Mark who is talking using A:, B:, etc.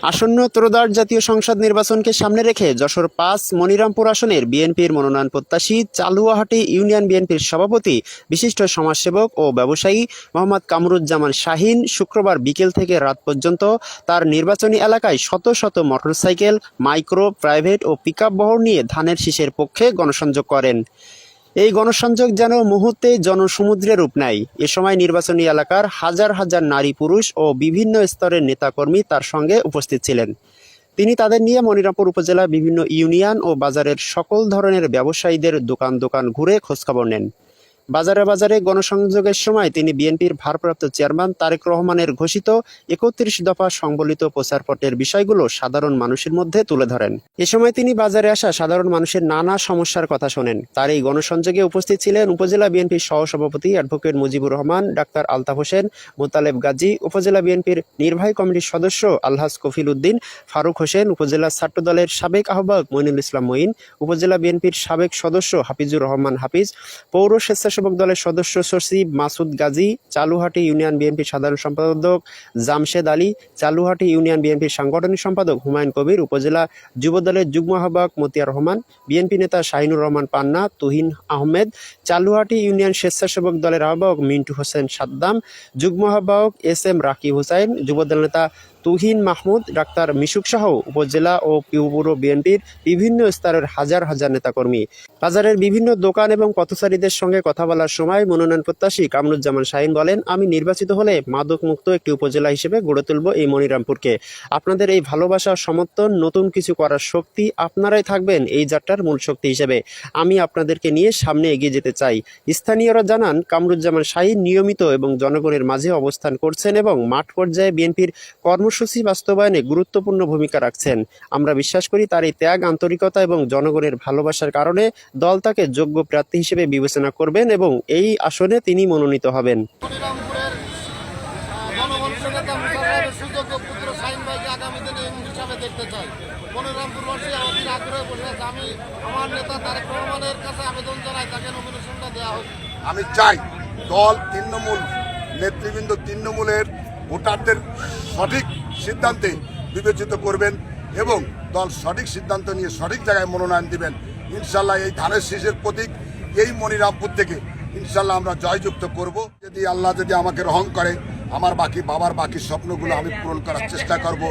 A: আসন্ন ত্রয়োদশ জাতীয় সংসদ নির্বাচনকে সামনে রেখে যশোর-৫ মনিরামপুর আসনের বিএনপির মনোনয়ন প্রত্যাশী চালুয়াহাটি ইউনিয়ন বিএনপির সভাপতি বিশিষ্ট সমাজসেবক ও ব্যবসায়ী মোহাম্মদ কামরুজ্জামান শাহীন শুক্রবার বিকেল থেকে রাত পর্যন্ত তার নির্বাচনী এলাকায় শত শত মোটরসাইকেল, মাইক্রো, প্রাইভেট ও পিকআপ বহর নিয়ে ধানের শীষের পক্ষে গণসংযোগ করেন। এই গণসংযোগ যেন মুহূর্তে জনসমুদ্রে রূপ নেয়। এ সময় নির্বাচনী এলাকার হাজার হাজার নারী পুরুষ ও বিভিন্ন স্তরের নেতাকর্মী তার সঙ্গে উপস্থিত ছিলেন। তিনি তাদের নিয়ে মনিরামপুর উপজেলার বিভিন্ন ইউনিয়ন ও বাজারের সকল ধরনের ব্যবসায়ীদের দোকান দোকান ঘুরে খোঁজখবর নেন। বাজারে বাজারে গণসংযোগের সময় তিনি বিএনপির ভারপ্রাপ্ত চেয়ারম্যান তারেক রহমানের ঘোষিত ৩১ দফা সংবলিত প্রচারপত্রের বিষয়গুলো সাধারণ মানুষের মধ্যে তুলে ধরেন। এ সময় তিনি বাজারে আসা সাধারণ মানুষের নানা সমস্যার কথা শোনেন। তার এই গণসংযোগে উপস্থিত ছিলেন উপজেলা বিএনপির সহসভাপতি অ্যাডভোকেট মুজিবুর রহমান, ডাক্তার আলতাফ হোসেন, মোতালেব গাজী, উপজেলা বিএনপির নির্বাহী কমিটির সদস্য আলহাজ কফিল উদ্দিন, ফারুক হোসেন, উপজেলা ছাত্র দলের সাবেক আহ্বায়ক মইনুল ইসলাম মঈন, উপজেলা বিএনপির সাবেক সদস্য হাফিজুর রহমান হাফিজ, পৌর স্বেচ্ছাসেবক দলের সদস্য সচিব মাসুদ গাজী, চালুহাটি ইউনিয়ন বিএনপির সাধারণ সম্পাদক জামশেদ আলী, চালুহাটি ইউনিয়ন বিএনপির সাংগঠনিক সম্পাদক হুমায়ুন কবির, উপজেলা যুব দলের যুগ্ম আহ্বায়ক মতিয়ার রহমান, বিএনপি নেতা শাহিনুর রহমান পান্না, তুহিন আহমেদ, চালুহাটি ইউনিয়ন স্বেচ্ছাসেবক দলের আহ্বায়ক মিন্টু হোসেন সাদ্দাম, যুগ্ম আহ্বায়ক SM রাকিব হুসাইন, যুবদল নেতা তুহিন মাহমুদ, ডাক্তার মিশুক সহ উপজেলা ও পৌর বিএনপির বিভিন্ন স্তরের হাজার হাজার নেতাকর্মী। বাজারের বিভিন্ন দোকান এবং পথচারীদের সঙ্গে কথা বলার সময় মনোনয়ন প্রত্যাশী কামরুজ্জামান শাহীন বলেন, আমি নির্বাচিত হলে মাদক মুক্ত একটি উপজেলা হিসেবে গড়ে তুলব এই মনিরামপুরকে। আপনাদের এই ভালোবাসা, সমর্থন, নতুন কিছু করার শক্তি, আপনারাই থাকবেন এই যাত্রার মূল শক্তি হিসেবে। আমি আপনাদেরকে নিয়ে সামনে এগিয়ে যেতে চাই। স্থানীয়রা জানান, কামরুজ্জামান শাহীন নিয়মিত এবং জনগণের মাঝে অবস্থান করছেন এবং মাঠ পর্যায়ে বিএনপির কর্মসূচি বাস্তবায়নে গুরুত্বপূর্ণ ভূমিকা রাখছেন। আমরা বিশ্বাস করি তার এই ত্যাগ, আন্তরিকতা এবং জনগণের ভালোবাসার কারণে দল তাকে যোগ্য প্রার্থী হিসেবে বিবেচনা করবেন এবং এই আসনে তিনি মনোনীত হবেন।
B: আমি চাই দল তৃণমূল নেতৃবৃন্দ তৃণমূলের ভোটারদের সঠিক সিদ্ধান্তে বিবেচিত করবেন এবং দল সঠিক সিদ্ধান্ত নিয়ে সঠিক জায়গায় মনোনয়ন দিবেন। ইনশাল্লাহ এই ধানের শীষের প্রতীক এই মনিরামপুর থেকে ইনশাল্লাহ আমরা জয়যুক্ত করব। যদি আল্লাহ আমাকে রহম করে, আমার বাবার বাকি স্বপ্নগুলো আমি পূরণ করার চেষ্টা করব।